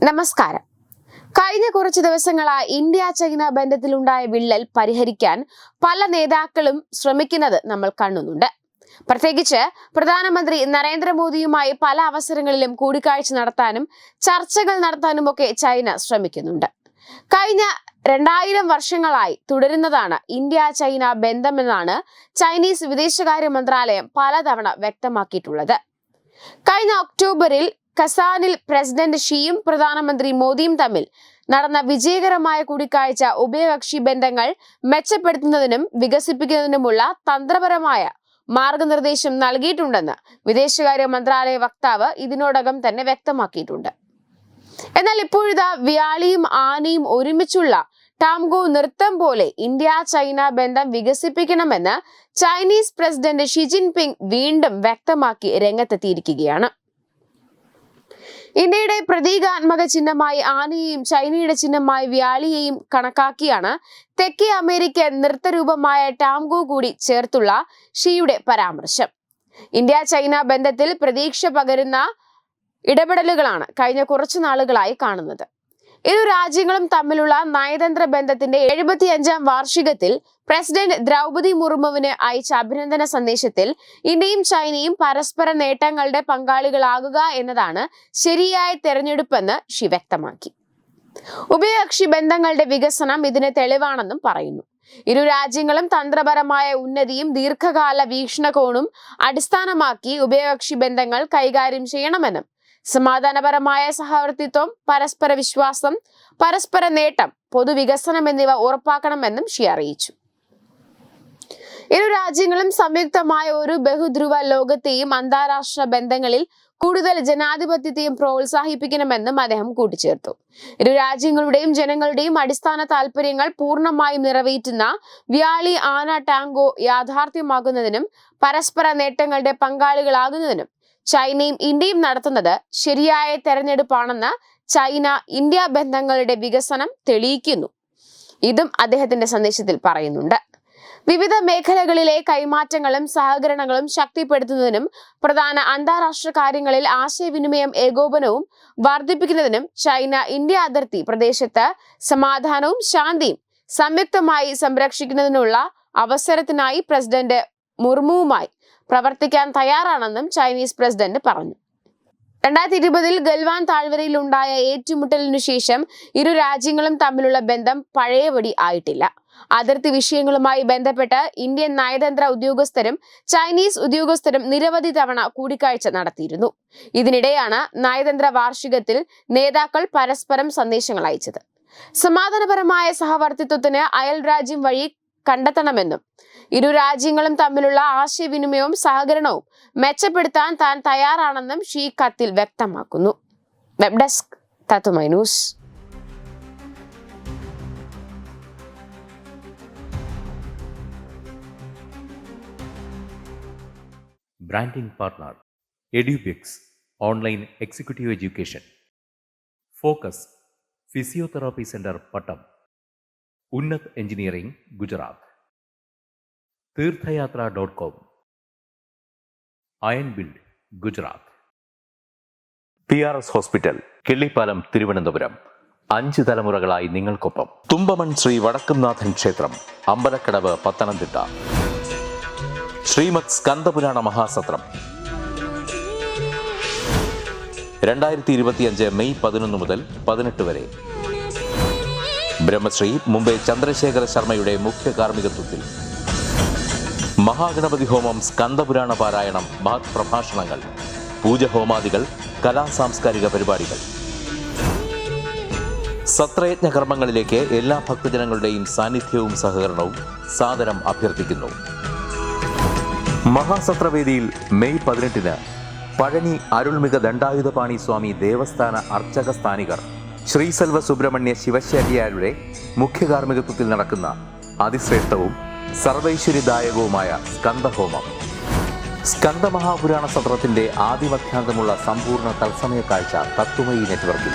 നമസ്കാരം. കഴിഞ്ഞ കുറച്ച് ദിവസങ്ങളായി ഇന്ത്യ ചൈന ബന്ധത്തിലുണ്ടായ വിള്ളൽ പരിഹരിക്കാൻ പല നേതാക്കളും ശ്രമിക്കുന്നത് നമ്മൾ കാണുന്നുണ്ട്. പ്രത്യേകിച്ച് പ്രധാനമന്ത്രി നരേന്ദ്രമോദിയുമായി പല അവസരങ്ങളിലും കൂടിക്കാഴ്ച നടത്താനും ചർച്ചകൾ നടത്താനും ഒക്കെ ചൈന ശ്രമിക്കുന്നുണ്ട്. കഴിഞ്ഞ 2000 വർഷങ്ങളായി തുടരുന്നതാണ് ഇന്ത്യ ചൈന ബന്ധമെന്നാണ് ചൈനീസ് വിദേശകാര്യ മന്ത്രാലയം പലതവണ വ്യക്തമാക്കിയിട്ടുള്ളത്. കഴിഞ്ഞ ഒക്ടോബറിൽ കസാനിൽ പ്രസിഡന്റ് ഷിയും പ്രധാനമന്ത്രി മോദിയും തമ്മിൽ നടന്ന വിജയകരമായ കൂടിക്കാഴ്ച ഉഭയകക്ഷി ബന്ധങ്ങൾ മെച്ചപ്പെടുത്തുന്നതിനും വികസിപ്പിക്കുന്നതിനുമുള്ള തന്ത്രപരമായ മാർഗനിർദ്ദേശം നൽകിയിട്ടുണ്ടെന്ന് വിദേശകാര്യ മന്ത്രാലയ വക്താവ് ഇതിനോടകം തന്നെ വ്യക്തമാക്കിയിട്ടുണ്ട്. എന്നാൽ ഇപ്പോഴിതാ വ്യാളിയും ആനയും ഒരുമിച്ചുള്ള ടാംഗോ നൃത്തം പോലെ ഇന്ത്യ ചൈന ബന്ധം വികസിപ്പിക്കണമെന്ന് ചൈനീസ് പ്രസിഡന്റ് ഷി ജിൻപിങ് വീണ്ടും വ്യക്തമാക്കി രംഗത്തെത്തിയിരിക്കുകയാണ്. ഇന്ത്യയുടെ പ്രതീകാത്മക ചിഹ്നമായി ആനയെയും ചൈനയുടെ ചിഹ്നമായി വ്യാളിയെയും കണക്കാക്കിയാണ് തെക്കേ അമേരിക്കൻ നൃത്തരൂപമായ ടാംഗോ കൂടി ചേർത്തുള്ള ഷിയുടെ പരാമർശം. ഇന്ത്യ ചൈന ബന്ധത്തിൽ പ്രതീക്ഷ പകരുന്ന ഇടപെടലുകളാണ് കഴിഞ്ഞ കുറച്ചു നാളുകളായി കാണുന്നത്. ഇരു രാജ്യങ്ങളും തമ്മിലുള്ള നയതന്ത്ര ബന്ധത്തിന്റെ 75ാം വാർഷികത്തിൽ പ്രസിഡന്റ് ദ്രൗപദി മുർമുവിന് അയച്ച അഭിനന്ദന സന്ദേശത്തിൽ ഇന്ത്യയും ചൈനയും പരസ്പര നേട്ടങ്ങളുടെ പങ്കാളികളാകുക എന്നതാണ് ശരിയായ തെരഞ്ഞെടുപ്പെന്ന് ഷി വ്യക്തമാക്കി. ഉഭയകക്ഷി ബന്ധങ്ങളുടെ വികസനം ഇതിന് തെളിവാണെന്നും പറയുന്നു. ഇരു രാജ്യങ്ങളും തന്ത്രപരമായ ഉന്നതിയും ദീർഘകാല വീക്ഷണകോണും അടിസ്ഥാനമാക്കി ഉഭയകക്ഷി ബന്ധങ്ങൾ കൈകാര്യം ചെയ്യണമെന്നും സമാധാനപരമായ സഹവർത്തിത്വം, പരസ്പര വിശ്വാസം, പരസ്പര നേട്ടം, പൊതുവികസനം എന്നിവ ഉറപ്പാക്കണമെന്നും ഷി അറിയിച്ചു. ഇരു രാജ്യങ്ങളും സംയുക്തമായ ഒരു ബഹുധ്രുവ ലോകത്തെയും അന്താരാഷ്ട്ര ബന്ധങ്ങളിൽ കൂടുതൽ ജനാധിപത്യത്തെയും പ്രോത്സാഹിപ്പിക്കണമെന്നും അദ്ദേഹം കൂട്ടിച്ചേർത്തു. ഇരു രാജ്യങ്ങളുടെയും ജനങ്ങളുടെയും അടിസ്ഥാന താൽപര്യങ്ങൾ പൂർണ്ണമായും നിറവേറ്റുന്ന വ്യാളി ആന ടാംഗോ യാഥാർത്ഥ്യമാകുന്നതിനും പരസ്പര നേട്ടങ്ങളുടെ പങ്കാളികളാകുന്നതിനും ചൈനയും ഇന്ത്യയും നടത്തുന്നത് ശരിയായ തെരഞ്ഞെടുപ്പാണെന്ന് ചൈന ഇന്ത്യ ബന്ധങ്ങളുടെ വികസനം തെളിയിക്കുന്നു. ഇതും അദ്ദേഹത്തിന്റെ സന്ദേശത്തിൽ പറയുന്നുണ്ട്. വിവിധ മേഖലകളിലെ കൈമാറ്റങ്ങളും സഹകരണങ്ങളും ശക്തിപ്പെടുത്തുന്നതിനും പ്രധാന അന്താരാഷ്ട്ര കാര്യങ്ങളിൽ ആശയവിനിമയം ഏകോപനവും വർദ്ധിപ്പിക്കുന്നതിനും ചൈന ഇന്ത്യ അതിർത്തി പ്രദേശത്ത് സമാധാനവും ശാന്തിയും സംയുക്തമായി സംരക്ഷിക്കുന്നതിനുള്ള അവസരത്തിനായി പ്രസിഡന്റ് മുർമുവുമായി പ്രവർത്തിക്കാൻ തയ്യാറാണെന്നും ചൈനീസ് പ്രസിഡന്റ് പറഞ്ഞു. 2020 ഗൽവാൻ താഴ്വരയിൽ ഉണ്ടായ ഏറ്റുമുട്ടലിനു ശേഷം ഇരു രാജ്യങ്ങളും തമ്മിലുള്ള ബന്ധം പഴയപടി ആയിട്ടില്ല. അതിർത്തി വിഷയങ്ങളുമായി ബന്ധപ്പെട്ട് ഇന്ത്യൻ നയതന്ത്ര ഉദ്യോഗസ്ഥരും ചൈനീസ് ഉദ്യോഗസ്ഥരും നിരവധി തവണ കൂടിക്കാഴ്ച നടത്തിയിരുന്നു. ഇതിനിടെയാണ് നയതന്ത്ര വാർഷികത്തിൽ നേതാക്കൾ പരസ്പരം സന്ദേശങ്ങൾ അയച്ചത്. സമാധാനപരമായ സഹവർത്തിത്വത്തിന് അയൽ രാജ്യം വഴി കണ്ടെത്തണമെന്നും ഇരു രാജ്യങ്ങളും തമ്മിലുള്ള ആശയവിനിമയവും സഹകരണവും മെച്ചപ്പെടുത്താൻ താൻ തയ്യാറാണെന്നും ഷി കത്തിൽ വ്യക്തമാക്കുന്നു. Web desk Thathumai news. Branding partner Edubix online executive education, focus physiotherapy centre Pattom, Unnat engineering Gujarat, തീർത്ഥയാത്ര.com, iron build Gujarat, PRS hospital Killipalam Thiruvananthapuram. 5 തലമുറകളായി നിങ്ങൾക്കൊപ്പം. തുമ്പമൺ ശ്രീ വടക്കുംനാഥൻ ക്ഷേത്രം, അമ്പലക്കടവ്, പത്തനംതിട്ട. ശ്രീമദ് സ്കന്ദപുരാണ മഹാസത്രം 2025 മെയ് 11 മുതൽ 18 വരെ. ബ്രഹ്മശ്രീ മുംബൈ ചന്ദ്രശേഖര ശർമ്മയുടെ മുഖ്യ കാർമ്മികത്വത്തിൽ മഹാഗണപതി ഹോമം, സ്കന്ദപുരാണ പാരായണം, മഹത് പ്രഭാഷണങ്ങൾ, പൂജഹോമാദികൾ, കലാസാംസ്കാരിക പരിപാടികൾ. സത്രയജ്ഞ കർമ്മങ്ങളിലേക്ക് എല്ലാ ഭക്തജനങ്ങളുടെയും സാന്നിധ്യവും സഹകരണവും സാദരം അഭ്യർത്ഥിക്കുന്നു. മഹാസത്രവേദിയിൽ മെയ് 18 പഴനി അരുൾമിക ദണ്ഡായുധപാണി സ്വാമി ദേവസ്ഥാന അർച്ചക സ്ഥാനികർ ശ്രീസെൽവ സുബ്രഹ്മണ്യ ശിവശാരിയാരുടെ മുഖ്യ കാർമ്മികത്വത്തിൽ നടക്കുന്ന അതിശ്രേഷ്ഠവും സർവൈശ്വര്യദായകവുമായ സ്കന്ദഹോമം. സ്കന്ദമഹാപുരാണ സത്രത്തിന്റെ ആദിമധ്യാന്തമുള്ള സമ്പൂർണ്ണ തത്സമയ കാഴ്ച തത്വമയി നെറ്റ്വർക്കിൽ.